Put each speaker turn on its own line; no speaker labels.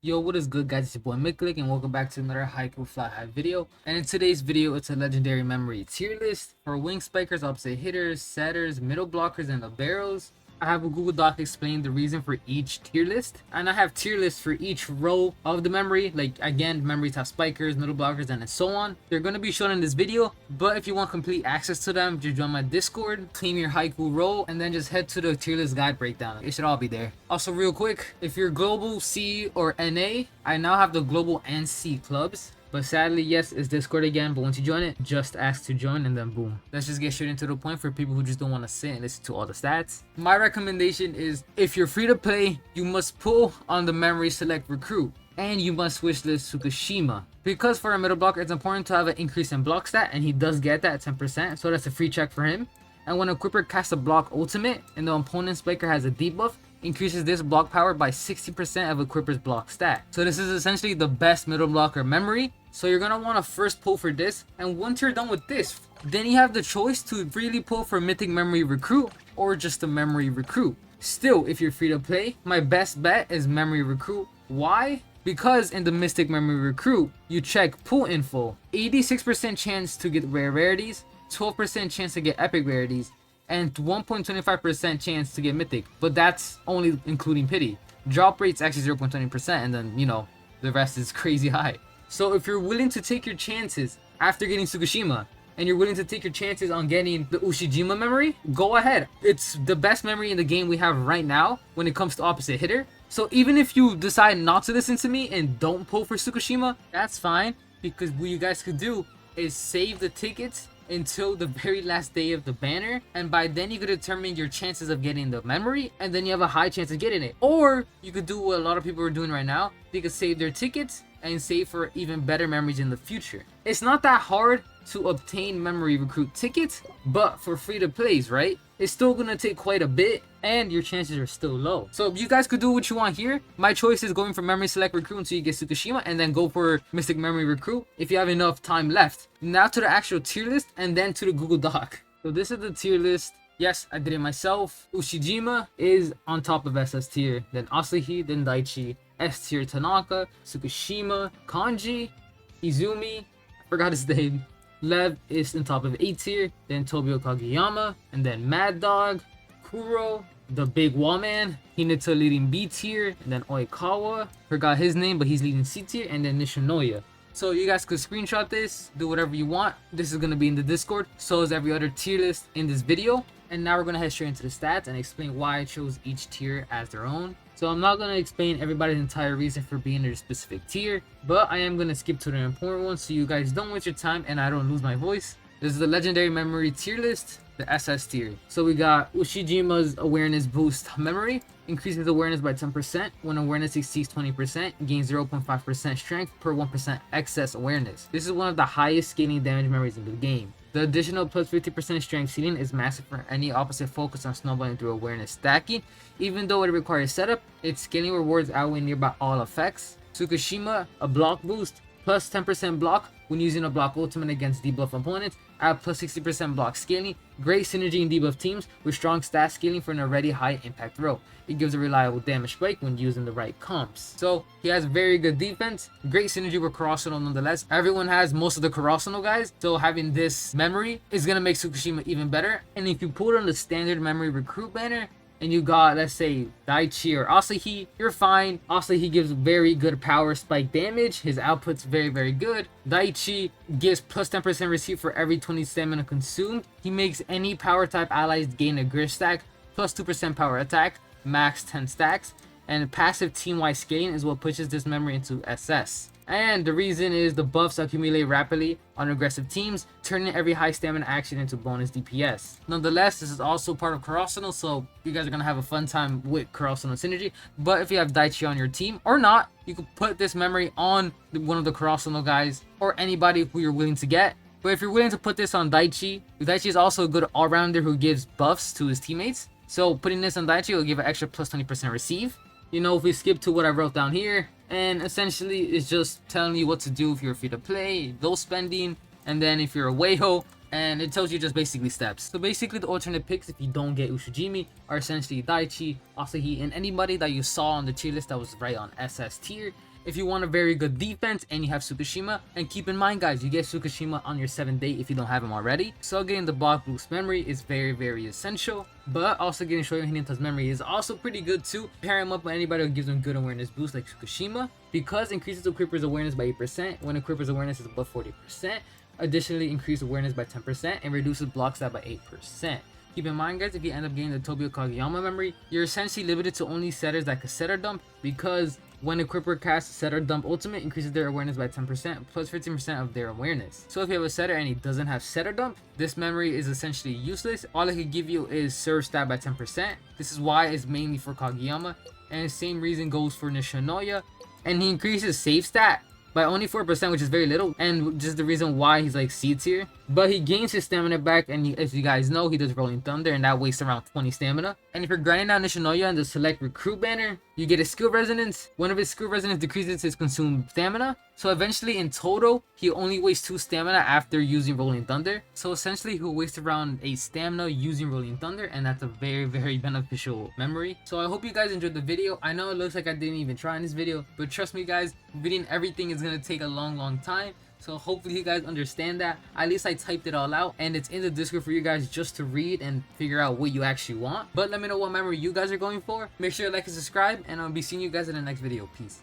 Yo, what is good, guys? It's your boy Miklik, and welcome back to another Haikyu Fly High video. And in today's video, it's a legendary memory tier list for wing spikers, opposite hitters, setters, middle blockers, and liberos. I have a Google Doc explaining the reason for each tier list, and I have tier lists for each row of the memory. Like again, memories have spikers, middle blockers, and so on. They're gonna be shown in this video, but if you want complete access to them, just join my Discord, claim your Haikyu row, and then just head to the tier list guide breakdown. It should all be there. Also, real quick, if you're global, C, or NA, I now have the global and C clubs. But sadly, yes, it's Discord again, but once you join it, just ask to join and then boom. Let's just get straight into the point for people who just don't want to sit and listen to all the stats. My recommendation is, if you're free to play, you must pull on the memory select recruit. And you must wishlist Tsukushima. Because for a middle blocker, it's important to have an increase in block stat, and he does get that at 10%, so that's a free check for him. And when a Equipper casts a block ultimate, and the opponent spiker has a debuff, increases this block power by 60% of Equipper's block stat. So this is essentially the best middle blocker memory. So you're gonna want to first pull for this, and once you're done with this, then you have the choice to really pull for Mythic Memory Recruit or just a Memory Recruit. Still, if you're free to play, my best bet is Memory Recruit. Why? Because in the Mystic Memory Recruit, you check pull info, 86% chance to get rare rarities, 12% chance to get epic rarities, and 1.25% chance to get mythic, but that's only including pity. Drop rate's actually 0.20%, and then, you know, the rest is crazy high. So if you're willing to take your chances after getting Tsukushima, and you're willing to take your chances on getting the Ushijima memory, go ahead. It's the best memory in the game we have right now when it comes to opposite hitter. So even if you decide not to listen to me and don't pull for Tsukushima, that's fine, because what you guys could do is save the tickets until the very last day of the banner, and by then you could determine your chances of getting the memory, and then you have a high chance of getting it. Or you could do what a lot of people are doing right now. They could save their tickets and save for even better memories in the future. It's not that hard to obtain memory recruit tickets, but for free to plays, right? It's still gonna take quite a bit, and your chances are still low. So you guys could do what you want here. My choice is going for memory select recruit until you get Tsukushima, and then go for mystic memory recruit if you have enough time left. Now to the actual tier list, and then to the Google Doc. So this is the tier list. Yes, I did it myself. Ushijima is on top of SS tier, then Asahi, then Daichi, S tier Tanaka, Tsukushima, Kanji, Izumi, I forgot his name. Lev is in top of A tier, then Tobio Kageyama, and then Mad Dog, Kuro, the big wallman, Hinata leading B tier, and then Oikawa, forgot his name, but he's leading C tier, and then Nishinoya. So you guys could screenshot this, do whatever you want. This is going to be in the Discord, so is every other tier list in this video. And now we're going to head straight into the stats and explain why I chose each tier as their own. So I'm not going to explain everybody's entire reason for being in their specific tier, but I am going to skip to the important ones so you guys don't waste your time and I don't lose my voice. This is the legendary memory tier list, the SS tier. So we got Ushijima's awareness boost memory, increases awareness by 10%. When awareness exceeds 20%, gains 0.5% strength per 1% excess awareness. This is one of the highest scaling damage memories in the game. The additional plus 50% strength ceiling is massive for any opposite focus on snowballing through awareness stacking. Even though it requires setup, its scaling rewards outweigh nearby all effects. Tsukushima, a block boost, plus 10% block when using a block ultimate against debuff opponents, add plus 60% block scaling, great synergy in debuff teams with strong stat scaling for an already high impact row. It gives a reliable damage spike when using the right comps. So he has very good defense, great synergy with Karasuno nonetheless. Everyone has most of the Karasuno guys, so having this memory is gonna make Tsukushima even better. And if you put on the standard memory recruit banner, and you got, let's say, Daichi or Asahi, you're fine. Asahi gives very good power spike damage. His output's very, very good. Daichi gives plus 10% receipt for every 20 stamina consumed. He makes any power type allies gain a grit stack, plus 2% power attack, max 10 stacks. And passive team-wide scaling is what pushes this memory into SS. And the reason is the buffs accumulate rapidly on aggressive teams, turning every high stamina action into bonus DPS. Nonetheless, this is also part of Karasuno, so you guys are going to have a fun time with Karasuno synergy. But if you have Daichi on your team, or not, you can put this memory on one of the Karasuno guys, or anybody who you're willing to get. But if you're willing to put this on Daichi, Daichi is also a good all-rounder who gives buffs to his teammates. So putting this on Daichi will give an extra plus 20% receive. You know, if we skip to what I wrote down here, and essentially it's just telling you what to do if you're free to play, low spending, and then if you're a Weiho, and it tells you just basically steps. So basically the alternate picks if you don't get Ushijimi are essentially Daichi, Asahi, and anybody that you saw on the tier list that was right on SS tier. if you want a very good defense and you have Tsukishima. And keep in mind guys, you get Tsukishima on your 7th day if you don't have him already. So getting the block boost memory is very essential. But also getting Shoyo Hinata's memory is also pretty good too. Pair him up with anybody who gives him good awareness boost like Tsukishima, because increases Equipper's awareness by 8% when Equipper's awareness is above 40%. Additionally, increase awareness by 10% and reduces block stat by 8%. Keep in mind guys, if you end up getting the Tobio Kageyama memory, you're essentially limited to only setters that can setter dump, because when Equipper casts Setter Dump Ultimate, increases their awareness by 10% plus 15% of their awareness. So if you have a setter and he doesn't have Setter Dump, this memory is essentially useless. All it could give you is Surge Stat by 10%. This is why it's mainly for Kageyama, and the same reason goes for Nishinoya. And he increases Save Stat by only 4%, which is very little, and just the reason why he's like C tier. But he gains his stamina back, and as you guys know, he does Rolling Thunder, and that wastes around 20 stamina. And if you're grinding out Nishinoya and the select recruit banner, you get a skill resonance. One of his skill resonance decreases his consumed stamina. So eventually in total, he only wastes 2 stamina after using Rolling Thunder. So essentially he'll waste around 8 stamina using Rolling Thunder, and that's a very beneficial memory. So I hope you guys enjoyed the video. I know it looks like I didn't even try in this video, but trust me guys, reading everything is gonna take a long time. So hopefully you guys understand that. At least I typed it all out, and it's in the Discord for you guys just to read and figure out what you actually want. But let me know what memory you guys are going for. Make sure to like and subscribe, and I'll be seeing you guys in the next video. Peace.